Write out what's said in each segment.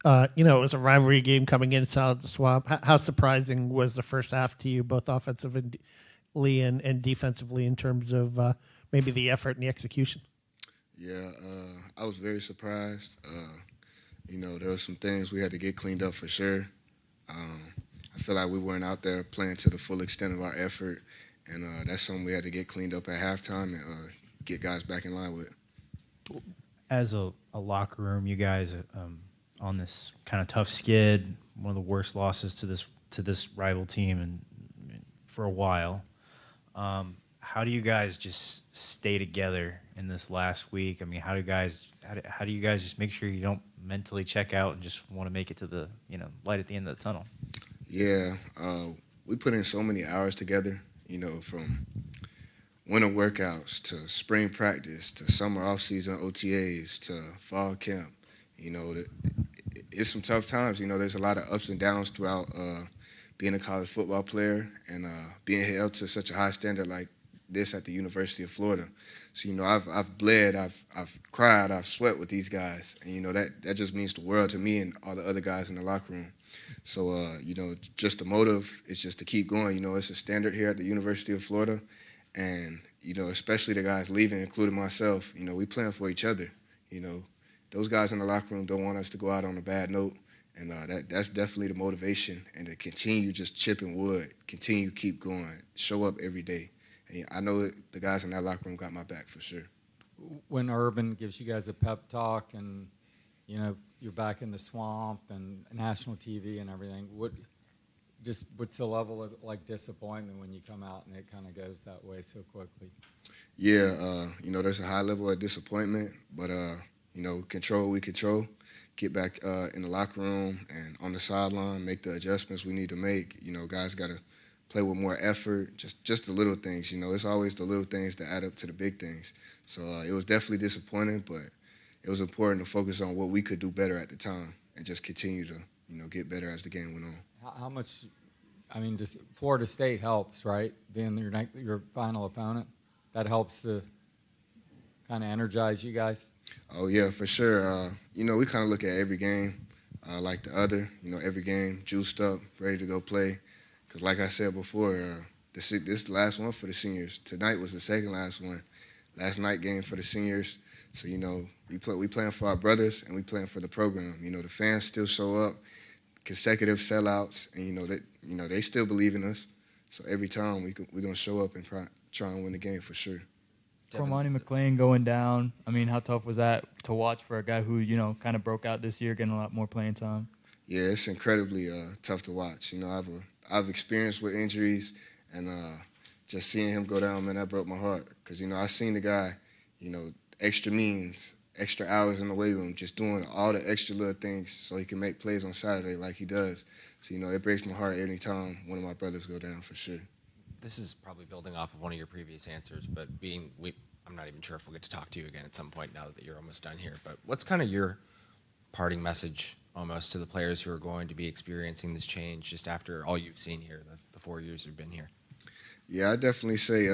It was a rivalry game coming inside the Swamp. How surprising was the first half to you, both offensively and defensively, in terms of maybe the effort and the execution? Yeah, I was very surprised. There were some things we had to get cleaned up for sure. Um, I feel like we weren't out there playing to the full extent of our effort, and that's something we had to get cleaned up at halftime and get guys back in line with. As a locker room, you guys on this kind of tough skid, one of the worst losses to this rival team and for a while. How do you guys just stay together in this last week? I mean, how do you guys just make sure you don't mentally check out and just want to make it to the light at the end of the tunnel? Yeah, we put in so many hours together. From winter workouts to spring practice to summer off-season OTAs to fall camp. It's some tough times. There's a lot of ups and downs throughout being a college football player and being held to such a high standard like this at the University of Florida. So I've bled, I've cried, I've sweat with these guys, and that just means the world to me and all the other guys in the locker room. So just the motive is just to keep going. It's a standard here at the University of Florida, and especially the guys leaving, including myself. We playing for each other. Those guys in the locker room don't want us to go out on a bad note, and that's definitely the motivation. And to continue just chipping wood, continue keep going, show up every day. And I know the guys in that locker room got my back for sure. When Urban gives you guys a pep talk and you're back in the swamp and national TV and everything, what's the level of disappointment when you come out and it kind of goes that way so quickly? Yeah, there's a high level of disappointment, but control what we control, get back in the locker room and on the sideline, make the adjustments we need to make. Guys got to play with more effort, just the little things. It's always the little things that add up to the big things. So it was definitely disappointing, but it was important to focus on what we could do better at the time and just continue to, get better as the game went on. How much, just Florida State helps, right? Being your final opponent, that helps to kind of energize you guys? Oh, yeah, for sure. We kind of look at every game like the other. Every game juiced up, ready to go play. Because like I said before, this is the last one for the seniors. Tonight was the second last one. Last night game for the seniors. So, we playing for our brothers and we playing for the program. The fans still show up, consecutive sellouts, and, they still believe in us. So every time we're going to show up and try and win the game for sure. Cormani McLean going down. How tough was that to watch for a guy who, kind of broke out this year, getting a lot more playing time? Yeah, it's incredibly tough to watch. I've experienced with injuries, and just seeing him go down, man, that broke my heart. Because, I seen the guy, extra means, extra hours in the weight room, just doing all the extra little things so he can make plays on Saturday like he does. So, it breaks my heart every time one of my brothers go down for sure. This is probably building off of one of your previous answers, but I'm not even sure if we'll get to talk to you again at some point now that you're almost done here. But what's kind of your parting message almost to the players who are going to be experiencing this change just after all you've seen here, the 4 years you've been here? Yeah, I definitely say,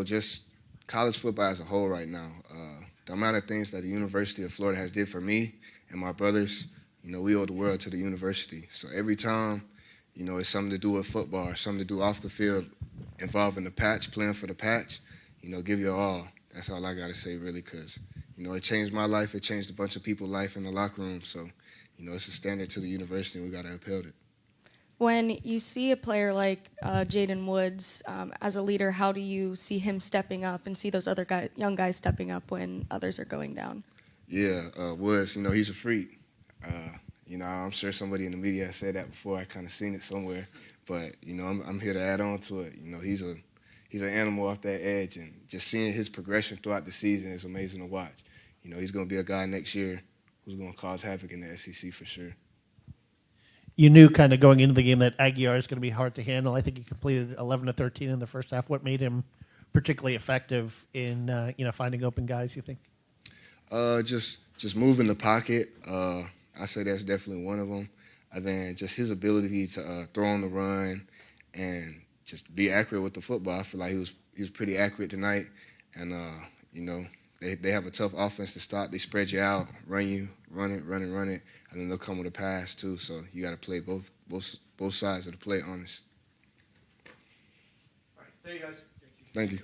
just college football as a whole right now. The amount of things that the University of Florida has did for me and my brothers, we owe the world to the university. So every time, it's something to do with football or something to do off the field involving the patch, playing for the patch, give your all. That's all I got to say, really, because, it changed my life. It changed a bunch of people's life in the locker room. So, it's a standard to the university, and we got to uphold it. When you see a player like Jaden Woods as a leader, how do you see him stepping up and see those other young guys stepping up when others are going down? Yeah, Woods, he's a freak. I'm sure somebody in the media has said that before. I kind of seen it somewhere. But, I'm here to add on to it. He's an animal off that edge, and just seeing his progression throughout the season is amazing to watch. He's going to be a guy next year who's going to cause havoc in the SEC for sure. You knew kind of going into the game that Aguiar is going to be hard to handle. I think he completed 11 to 13 in the first half. What made him particularly effective in finding open guys, you think? Just moving the pocket. I say that's definitely one of them. And then just his ability to throw on the run and just be accurate with the football. I feel like he was pretty accurate tonight. And, they have a tough offense to stop. They spread you out, run run it, and then they'll come with a pass too. So you got to play both sides of the play honest. All right, there you guys. Thank you.